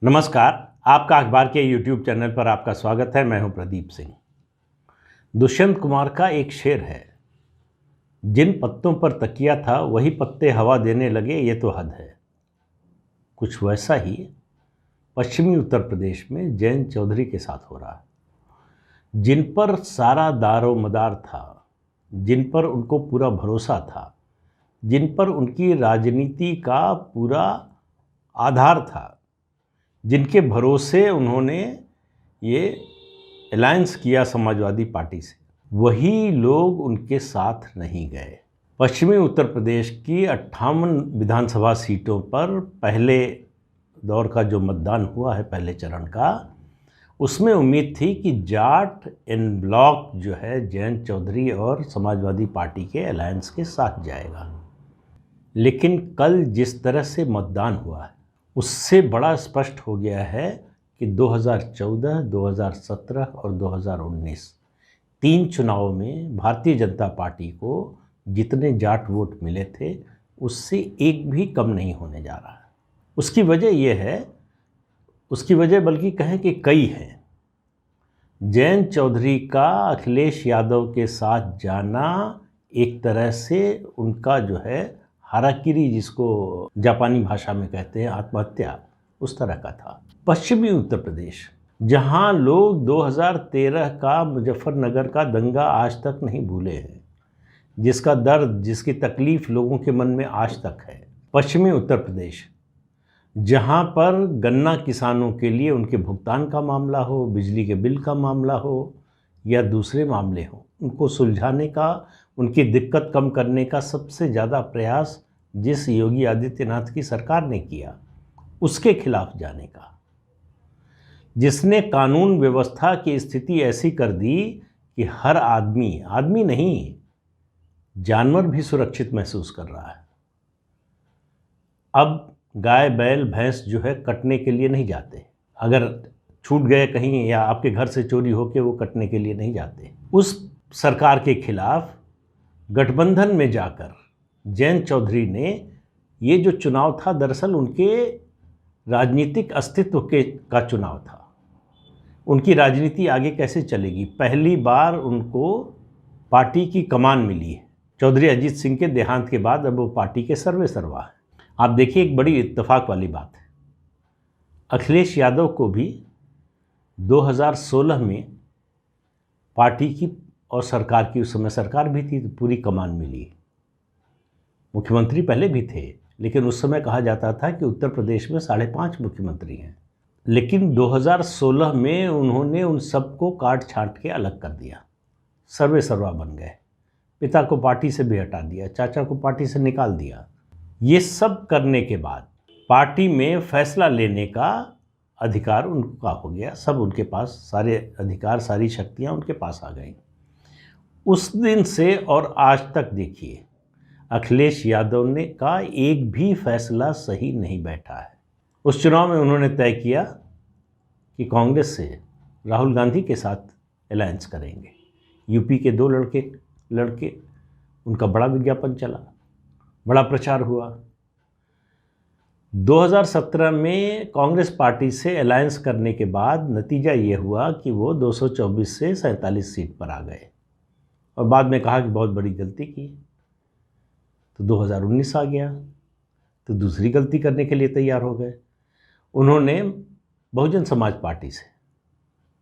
नमस्कार। आपका अखबार के यूट्यूब चैनल पर आपका स्वागत है। मैं हूं प्रदीप सिंह। दुष्यंत कुमार का एक शेर है, जिन पत्तों पर तकिया था वही पत्ते हवा देने लगे, ये तो हद है। कुछ वैसा ही पश्चिमी उत्तर प्रदेश में जयंत चौधरी के साथ हो रहा है। जिन पर सारा दारो मदार था, जिन पर उनको पूरा भरोसा था, जिन पर उनकी राजनीति का पूरा आधार था, जिनके भरोसे उन्होंने ये अलायंस किया समाजवादी पार्टी से, वही लोग उनके साथ नहीं गए। पश्चिमी उत्तर प्रदेश की 58 विधानसभा सीटों पर पहले दौर का जो मतदान हुआ है, पहले चरण का, उसमें उम्मीद थी कि जाट इन ब्लॉक जो है जयंत चौधरी और समाजवादी पार्टी के अलायंस के साथ जाएगा। लेकिन कल जिस तरह से मतदान हुआ है, उससे बड़ा स्पष्ट हो गया है कि 2014, 2017 और 2019 तीन चुनावों में भारतीय जनता पार्टी को जितने जाट वोट मिले थे, उससे एक भी कम नहीं होने जा रहा है। उसकी वजह बल्कि कहें कि कई हैं। जयंत चौधरी का अखिलेश यादव के साथ जाना एक तरह से उनका जो है हाराकिरी, जिसको जापानी भाषा में कहते हैं आत्महत्या, उस तरह का था। पश्चिमी उत्तर प्रदेश, जहां लोग 2013 का मुजफ्फरनगर का दंगा आज तक नहीं भूले हैं, जिसका दर्द, जिसकी तकलीफ लोगों के मन में आज तक है। पश्चिमी उत्तर प्रदेश, जहां पर गन्ना किसानों के लिए उनके भुगतान का मामला हो, बिजली के बिल का मामला हो या दूसरे मामले हो, उनको सुलझाने का, उनकी दिक्कत कम करने का सबसे ज़्यादा प्रयास जिस योगी आदित्यनाथ की सरकार ने किया, उसके खिलाफ जाने का, जिसने कानून व्यवस्था की स्थिति ऐसी कर दी कि हर आदमी नहीं, जानवर भी सुरक्षित महसूस कर रहा है। अब गाय बैल भैंस जो है कटने के लिए नहीं जाते, अगर छूट गए कहीं या आपके घर से चोरी होके वो कटने के लिए नहीं जाते। उस सरकार के खिलाफ गठबंधन में जाकर जयंत चौधरी ने, ये जो चुनाव था दरअसल उनके राजनीतिक अस्तित्व का चुनाव था। उनकी राजनीति आगे कैसे चलेगी। पहली बार उनको पार्टी की कमान मिली है। चौधरी अजीत सिंह के देहांत के बाद अब वो पार्टी के सर्वेसर्वा है। आप देखिए, एक बड़ी इत्तेफाक वाली बात है, अखिलेश यादव को भी 2016 में पार्टी की और सरकार की, उस समय सरकार भी थी, तो पूरी कमान मिली। मुख्यमंत्री पहले भी थे, लेकिन उस समय कहा जाता था कि उत्तर प्रदेश में 5.5 मुख्यमंत्री हैं। लेकिन 2016 में उन्होंने उन सबको काट छांट के अलग कर दिया, सर्वेसर्वा बन गए। पिता को पार्टी से भी हटा दिया, चाचा को पार्टी से निकाल दिया। ये सब करने के बाद पार्टी में फैसला लेने का अधिकार उनका हो गया। सब उनके पास, सारे अधिकार, सारी शक्तियाँ उनके पास आ गई। उस दिन से और आज तक देखिए, अखिलेश यादव ने का एक भी फैसला सही नहीं बैठा है। उस चुनाव में उन्होंने तय किया कि कांग्रेस से राहुल गांधी के साथ अलायंस करेंगे। यूपी के 2 लड़के उनका बड़ा विज्ञापन चला, बड़ा प्रचार हुआ। 2017 में कांग्रेस पार्टी से अलायंस करने के बाद नतीजा ये हुआ कि वो 224 से 47 सीट पर आ गए और बाद में कहा कि बहुत बड़ी गलती की। तो 2019 आ गया, तो दूसरी गलती करने के लिए तैयार हो गए। उन्होंने बहुजन समाज पार्टी से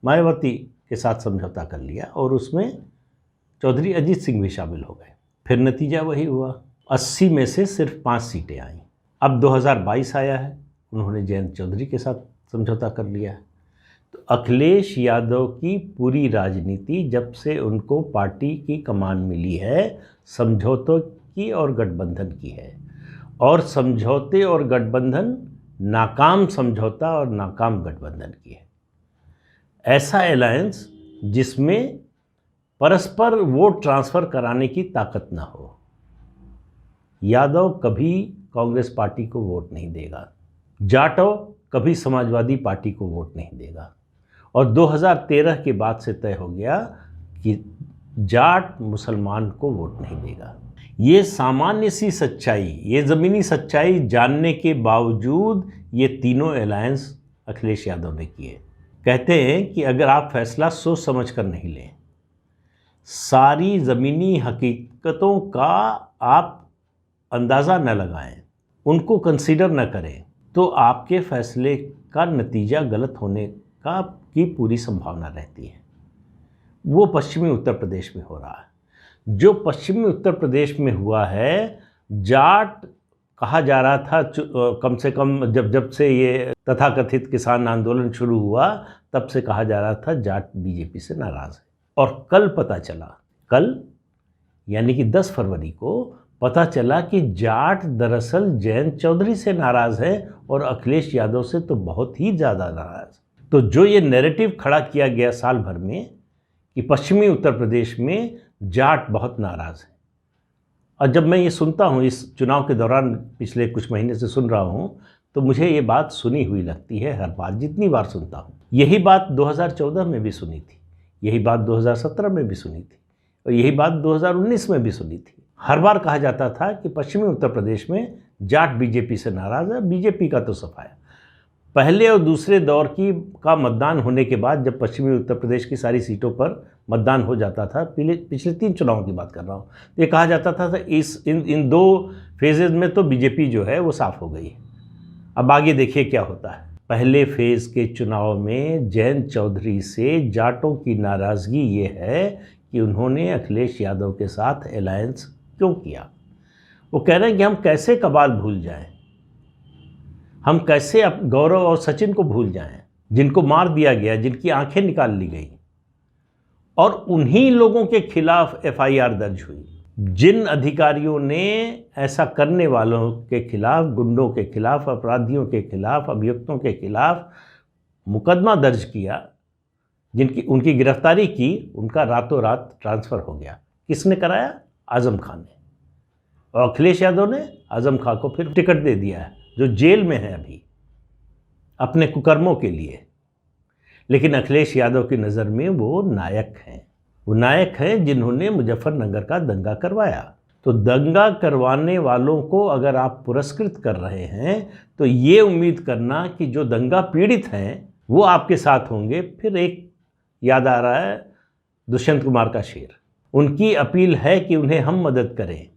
मायावती के साथ समझौता कर लिया और उसमें चौधरी अजीत सिंह भी शामिल हो गए। फिर नतीजा वही हुआ, 80 में से सिर्फ 5 सीटें आईं। अब 2022 आया है, उन्होंने जयंत चौधरी के साथ समझौता कर लिया है। तो अखिलेश यादव की पूरी राजनीति, जब से उनको पार्टी की कमान मिली है, समझौतों की और गठबंधन की है। और समझौते और गठबंधन, नाकाम समझौता और नाकाम गठबंधन की है। ऐसा अलायंस जिसमें परस्पर वोट ट्रांसफ़र कराने की ताकत ना हो। यादव कभी कांग्रेस पार्टी को वोट नहीं देगा, जाटव कभी समाजवादी पार्टी को वोट नहीं देगा। और 2013 के बाद से तय हो गया कि जाट मुसलमान को वोट नहीं देगा। ये सामान्य सी सच्चाई, ये ज़मीनी सच्चाई जानने के बावजूद ये तीनों अलायंस अखिलेश यादव ने किए। कहते हैं कि अगर आप फैसला सोच समझ कर नहीं लें, सारी ज़मीनी हकीकतों का आप अंदाज़ा न लगाएं, उनको कंसीडर न करें, तो आपके फैसले का नतीजा गलत होने का की पूरी संभावना रहती है। वो पश्चिमी उत्तर प्रदेश में हो रहा है। जो पश्चिमी उत्तर प्रदेश में हुआ है, जाट कहा जा रहा था कम से कम जब से ये तथाकथित किसान आंदोलन शुरू हुआ, तब से कहा जा रहा था जाट बीजेपी से नाराज़ है। और कल पता चला, कल यानी कि 10 फरवरी को पता चला कि जाट दरअसल जयंत चौधरी से नाराज़ है और अखिलेश यादव से तो बहुत ही ज़्यादा नाराज़। तो जो ये नैरेटिव खड़ा किया गया साल भर में कि पश्चिमी उत्तर प्रदेश में जाट बहुत नाराज़ है, और जब मैं ये सुनता हूँ, इस चुनाव के दौरान पिछले कुछ महीने से सुन रहा हूँ, तो मुझे ये बात सुनी हुई लगती है हर बार, जितनी बार सुनता हूँ। यही बात 2014 में भी सुनी थी, यही बात 2017 में भी सुनी थी, और यही बात 2019 में भी सुनी थी। हर बार कहा जाता था कि पश्चिमी उत्तर प्रदेश में जाट बीजेपी से नाराज़ है, बीजेपी का तो सफाया। पहले और दूसरे दौर का मतदान होने के बाद, जब पश्चिमी उत्तर प्रदेश की सारी सीटों पर मतदान हो जाता था, पिछले 3 चुनावों की बात कर रहा हूँ, तो ये कहा जाता था इन 2 फेजेज़ में तो बीजेपी जो है वो साफ़ हो गई है। अब आगे देखिए क्या होता है। पहले फेज़ के चुनाव में जयंत चौधरी से जाटों की नाराज़गी ये है कि उन्होंने अखिलेश यादव के साथ अलायंस क्यों किया। वो कह रहे हैं कि हम कैसे कबाल भूल जाएं, हम कैसे गौरव और सचिन को भूल जाएं, जिनको मार दिया गया, जिनकी आंखें निकाल ली गई, और उन्हीं लोगों के खिलाफ एफआईआर दर्ज हुई। जिन अधिकारियों ने ऐसा करने वालों के खिलाफ, गुंडों के खिलाफ, अपराधियों के खिलाफ, अभियुक्तों के खिलाफ मुकदमा दर्ज किया, उनकी गिरफ्तारी की, उनका रातों रात ट्रांसफ़र हो गया। किसने कराया? आज़म खान ने। और अखिलेश यादव ने आज़म खान को फिर टिकट दे दिया है, जो जेल में है अभी अपने कुकर्मों के लिए। लेकिन अखिलेश यादव की नज़र में वो नायक हैं। वो नायक हैं जिन्होंने मुजफ्फरनगर का दंगा करवाया। तो दंगा करवाने वालों को अगर आप पुरस्कृत कर रहे हैं, तो ये उम्मीद करना कि जो दंगा पीड़ित हैं वो आपके साथ होंगे। फिर एक याद आ रहा है दुष्यंत कुमार का शेर। उनकी अपील है कि उन्हें हम मदद करें,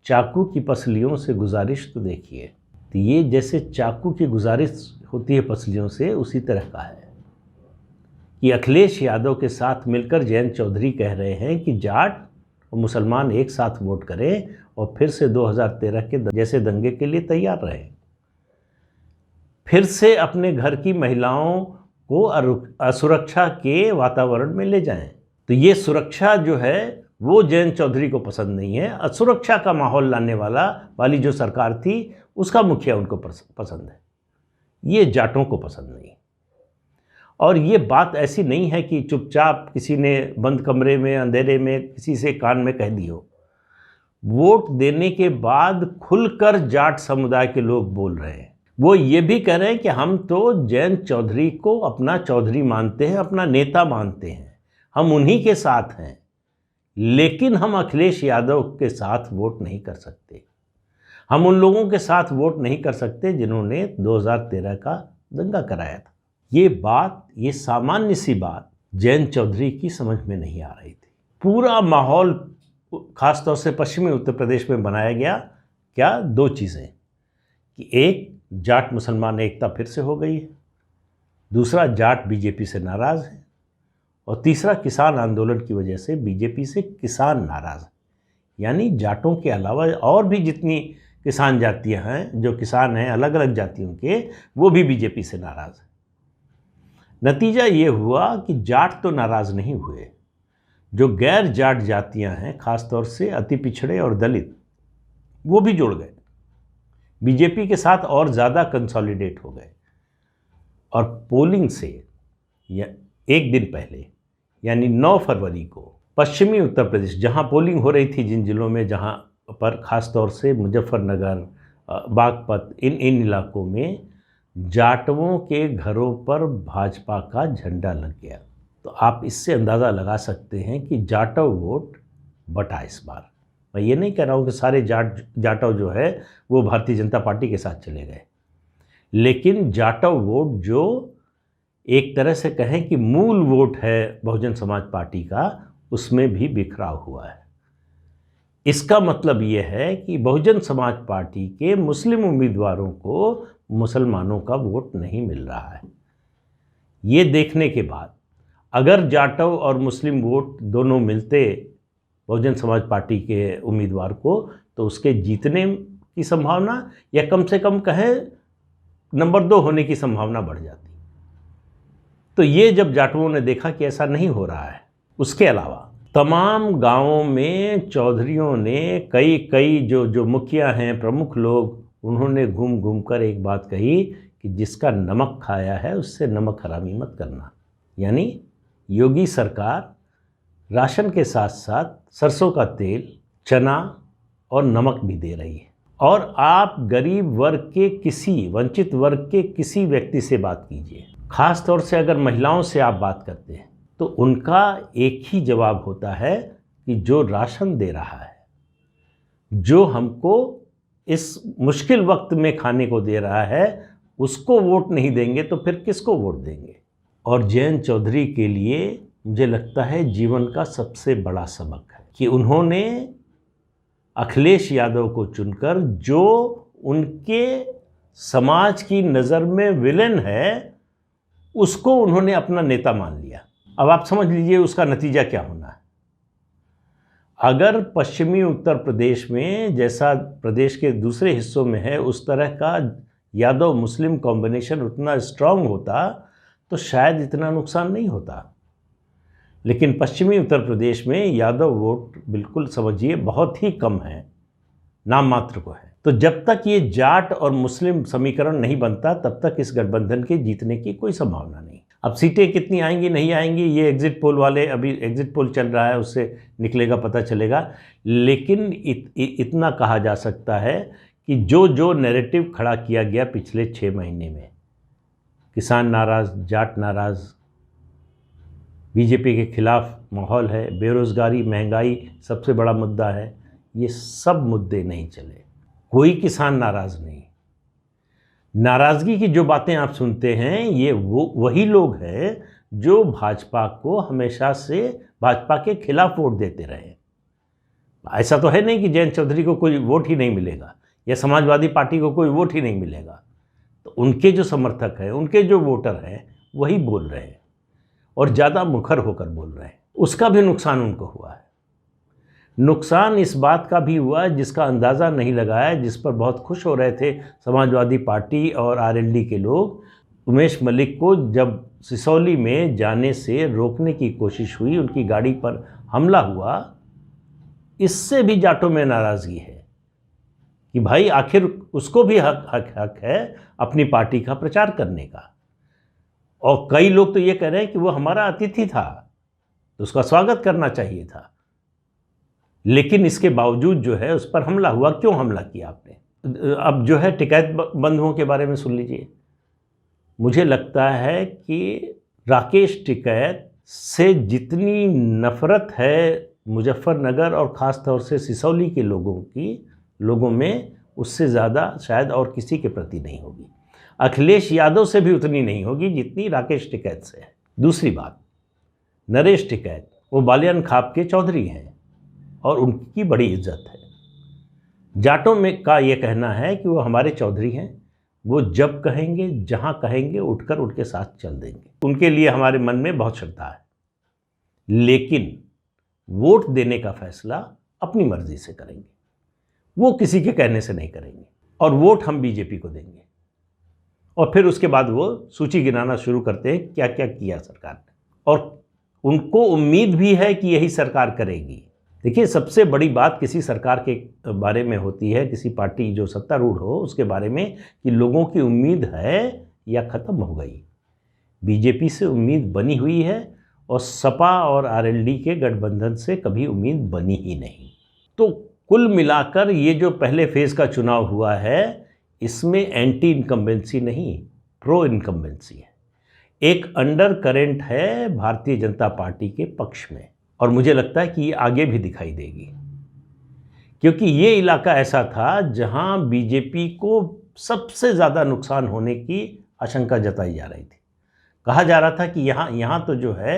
चाकू की पसलियों से गुजारिश तो देखिए। तो ये जैसे चाकू की गुजारिश होती है पसलियों से, उसी तरह का है कि अखिलेश यादव के साथ मिलकर जयंत चौधरी कह रहे हैं कि जाट और मुसलमान एक साथ वोट करें और फिर से 2013 के जैसे दंगे के लिए तैयार रहें, फिर से अपने घर की महिलाओं को असुरक्षा के वातावरण में ले जाएं। तो ये सुरक्षा जो है वो जयंत चौधरी को पसंद नहीं है। असुरक्षा का माहौल लाने वाली जो सरकार थी, उसका मुखिया उनको पसंद है, ये जाटों को पसंद नहीं। और ये बात ऐसी नहीं है कि चुपचाप किसी ने बंद कमरे में अंधेरे में किसी से कान में कह दी हो। वोट देने के बाद खुलकर जाट समुदाय के लोग बोल रहे हैं। वो ये भी कह रहे हैं कि हम तो जयंत चौधरी को अपना चौधरी मानते हैं, अपना नेता मानते हैं, हम उन्हीं के साथ हैं, लेकिन हम अखिलेश यादव के साथ वोट नहीं कर सकते। हम उन लोगों के साथ वोट नहीं कर सकते जिन्होंने 2013 का दंगा कराया था। ये सामान्य सी बात जयंत चौधरी की समझ में नहीं आ रही थी। पूरा माहौल खासतौर से पश्चिमी उत्तर प्रदेश में बनाया गया क्या? 2 चीज़ें कि एक, जाट मुसलमान एकता फिर से हो गई है, दूसरा जाट बीजेपी से नाराज़ है, और तीसरा किसान आंदोलन की वजह से बीजेपी से किसान नाराज़ है। यानी जाटों के अलावा और भी जितनी किसान जातियां हैं, जो किसान हैं अलग अलग जातियों के, वो भी बीजेपी से नाराज़ है। नतीजा ये हुआ कि जाट तो नाराज़ नहीं हुए, जो गैर जाट जातियां हैं, ख़ासतौर से अति पिछड़े और दलित, वो भी जुड़ गए, बीजेपी के साथ और ज़्यादा कंसोलिडेट हो गए। और पोलिंग से एक दिन पहले यानी 9 फरवरी को पश्चिमी उत्तर प्रदेश, जहां पोलिंग हो रही थी, जिन जिलों में जहां पर ख़ासतौर से मुजफ्फरनगर, बागपत, इन इलाकों में जाटवों के घरों पर भाजपा का झंडा लग गया। तो आप इससे अंदाज़ा लगा सकते हैं कि जाटव वोट बटा इस बार। मैं ये नहीं कह रहा हूँ कि सारे जाटव जो है वो भारतीय जनता पार्टी के साथ चले गए, लेकिन जाटव वोट जो एक तरह से कहें कि मूल वोट है बहुजन समाज पार्टी का, उसमें भी बिखराव हुआ है। इसका मतलब ये है कि बहुजन समाज पार्टी के मुस्लिम उम्मीदवारों को मुसलमानों का वोट नहीं मिल रहा है। ये देखने के बाद अगर जाटव और मुस्लिम वोट दोनों मिलते बहुजन समाज पार्टी के उम्मीदवार को, तो उसके जीतने की संभावना या कम से कम कहें नंबर 2 होने की संभावना बढ़ जाती। तो ये जब जाटवों ने देखा कि ऐसा नहीं हो रहा है, उसके अलावा तमाम गांवों में चौधरियों ने कई जो मुखिया हैं, प्रमुख लोग, उन्होंने घूम घूम कर एक बात कही कि जिसका नमक खाया है उससे नमक हरामी मत करना। यानी योगी सरकार राशन के साथ साथ सरसों का तेल, चना और नमक भी दे रही है। और आप गरीब वर्ग के किसी, वंचित वर्ग के किसी व्यक्ति से बात कीजिए, खास तौर से अगर महिलाओं से आप बात करते हैं, तो उनका एक ही जवाब होता है कि जो राशन दे रहा है, जो हमको इस मुश्किल वक्त में खाने को दे रहा है, उसको वोट नहीं देंगे तो फिर किसको वोट देंगे। और जयंत चौधरी के लिए मुझे लगता है जीवन का सबसे बड़ा सबक है कि उन्होंने अखिलेश यादव को चुनकर, जो उनके समाज की नज़र में विलेन है, उसको उन्होंने अपना नेता मान लिया। अब आप समझ लीजिए उसका नतीजा क्या होना है। अगर पश्चिमी उत्तर प्रदेश में, जैसा प्रदेश के दूसरे हिस्सों में है, उस तरह का यादव मुस्लिम कॉम्बिनेशन उतना स्ट्रांग होता तो शायद इतना नुकसान नहीं होता। लेकिन पश्चिमी उत्तर प्रदेश में यादव वोट बिल्कुल समझिए बहुत ही कम है, नाम मात्र को है। तो जब तक ये जाट और मुस्लिम समीकरण नहीं बनता, तब तक इस गठबंधन के जीतने की कोई संभावना नहीं। अब सीटें कितनी आएंगी नहीं आएंगी, ये एग्जिट पोल वाले, अभी एग्जिट पोल चल रहा है, उससे निकलेगा, पता चलेगा। लेकिन इतना कहा जा सकता है कि जो नैरेटिव खड़ा किया गया पिछले 6 महीने में, किसान नाराज़, जाट नाराज़, बीजेपी के खिलाफ माहौल है, बेरोज़गारी, महंगाई सबसे बड़ा मुद्दा है, ये सब मुद्दे नहीं चले। कोई किसान नाराज़ नहीं। नाराज़गी की जो बातें आप सुनते हैं, ये वही लोग हैं जो भाजपा को हमेशा से भाजपा के खिलाफ वोट देते रहे। ऐसा तो है नहीं कि जयंत चौधरी को कोई वोट ही नहीं मिलेगा या समाजवादी पार्टी को कोई वोट ही नहीं मिलेगा। तो उनके जो समर्थक हैं, उनके जो वोटर हैं, वही बोल रहे हैं और ज़्यादा मुखर होकर बोल रहे हैं। उसका भी नुकसान उनको हुआ है। नुकसान इस बात का भी हुआ जिसका अंदाज़ा नहीं लगाया, जिस पर बहुत खुश हो रहे थे समाजवादी पार्टी और आरएलडी के लोग। उमेश मलिक को जब सिसौली में जाने से रोकने की कोशिश हुई, उनकी गाड़ी पर हमला हुआ, इससे भी जाटों में नाराज़गी है कि भाई आखिर उसको भी हक है अपनी पार्टी का प्रचार करने का। और कई लोग तो ये कह रहे हैं कि वो हमारा अतिथि था तो उसका स्वागत करना चाहिए था, लेकिन इसके बावजूद जो है उस पर हमला हुआ। क्यों हमला किया आपने? अब जो है टिकैत बंधुओं के बारे में सुन लीजिए। मुझे लगता है कि राकेश टिकैत से जितनी नफ़रत है मुजफ्फरनगर और ख़ास तौर से सिसौली के लोगों में, उससे ज़्यादा शायद और किसी के प्रति नहीं होगी। अखिलेश यादव से भी उतनी नहीं होगी जितनी राकेश टिकैत से है। दूसरी बात, नरेश टिकैत वो बालियान खाप के चौधरी हैं और उनकी बड़ी इज्जत है। जाटों में का ये कहना है कि वो हमारे चौधरी हैं, वो जब कहेंगे, जहाँ कहेंगे, उठकर उनके साथ चल देंगे। उनके लिए हमारे मन में बहुत श्रद्धा है, लेकिन वोट देने का फैसला अपनी मर्जी से करेंगे, वो किसी के कहने से नहीं करेंगे। और वोट हम बीजेपी को देंगे। और फिर उसके बाद वो सूची गिनाना शुरू करते हैं क्या क्या किया सरकार ने, और उनको उम्मीद भी है कि यही सरकार करेगी। देखिए, सबसे बड़ी बात किसी सरकार के बारे में होती है, किसी पार्टी जो सत्तारूढ़ हो उसके बारे में, कि लोगों की उम्मीद है या ख़त्म हो गई। बीजेपी से उम्मीद बनी हुई है और सपा और आरएलडी के गठबंधन से कभी उम्मीद बनी ही नहीं। तो कुल मिलाकर ये जो पहले फेज़ का चुनाव हुआ है, इसमें एंटी इनकम्बेंसी नहीं, प्रो इनकम्बेंसी है। एक अंडर करेंट है भारतीय जनता पार्टी के पक्ष में, और मुझे लगता है कि ये आगे भी दिखाई देगी, क्योंकि ये इलाका ऐसा था जहां बीजेपी को सबसे ज़्यादा नुकसान होने की आशंका जताई जा रही थी। कहा जा रहा था कि यहाँ तो जो है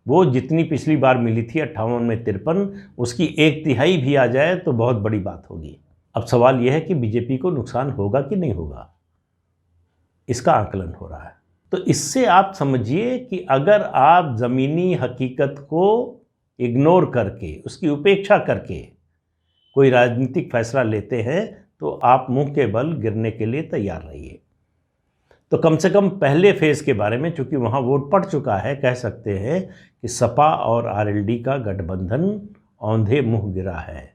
वो जितनी पिछली बार मिली थी 58 में 53, उसकी 1/3 भी आ जाए तो बहुत बड़ी बात होगी। अब सवाल यह है कि बीजेपी को नुकसान होगा कि नहीं होगा, इसका आकलन हो रहा है। तो इससे आप समझिए कि अगर आप ज़मीनी हकीकत को इग्नोर करके, उसकी उपेक्षा करके कोई राजनीतिक फैसला लेते हैं तो आप मुंह के बल गिरने के लिए तैयार रहिए। तो कम से कम पहले फेज़ के बारे में, चूंकि वहाँ वोट पड़ चुका है, कह सकते हैं कि सपा और आरएलडी का गठबंधन औंधे मुंह गिरा है।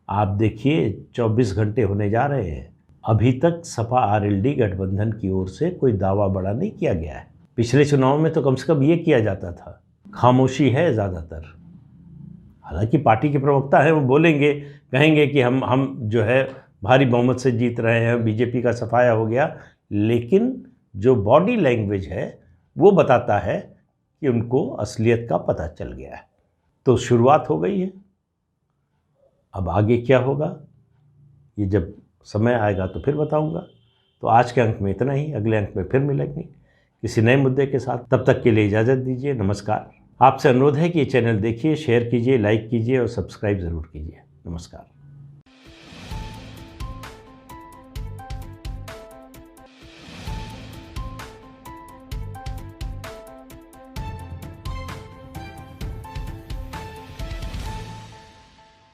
आप देखिए 24 घंटे होने जा रहे हैं, अभी तक सपा आरएलडी गठबंधन की ओर से कोई दावा बड़ा नहीं किया गया है। पिछले चुनाव में तो कम से कम ये किया जाता था, खामोशी है ज़्यादातर। हालांकि पार्टी के प्रवक्ता हैं, वो बोलेंगे, कहेंगे कि हम जो है भारी बहुमत से जीत रहे हैं, बीजेपी का सफाया हो गया, लेकिन जो बॉडी लैंग्वेज है वो बताता है कि उनको असलियत का पता चल गया है। तो शुरुआत हो गई है, अब आगे क्या होगा ये जब समय आएगा तो फिर बताऊंगा। तो आज के अंक में इतना ही, अगले अंक में फिर मिलेंगे किसी नए मुद्दे के साथ। तब तक के लिए इजाज़त दीजिए, नमस्कार। आपसे अनुरोध है कि ये चैनल देखिए, शेयर कीजिए, लाइक कीजिए और सब्सक्राइब ज़रूर कीजिए। नमस्कार।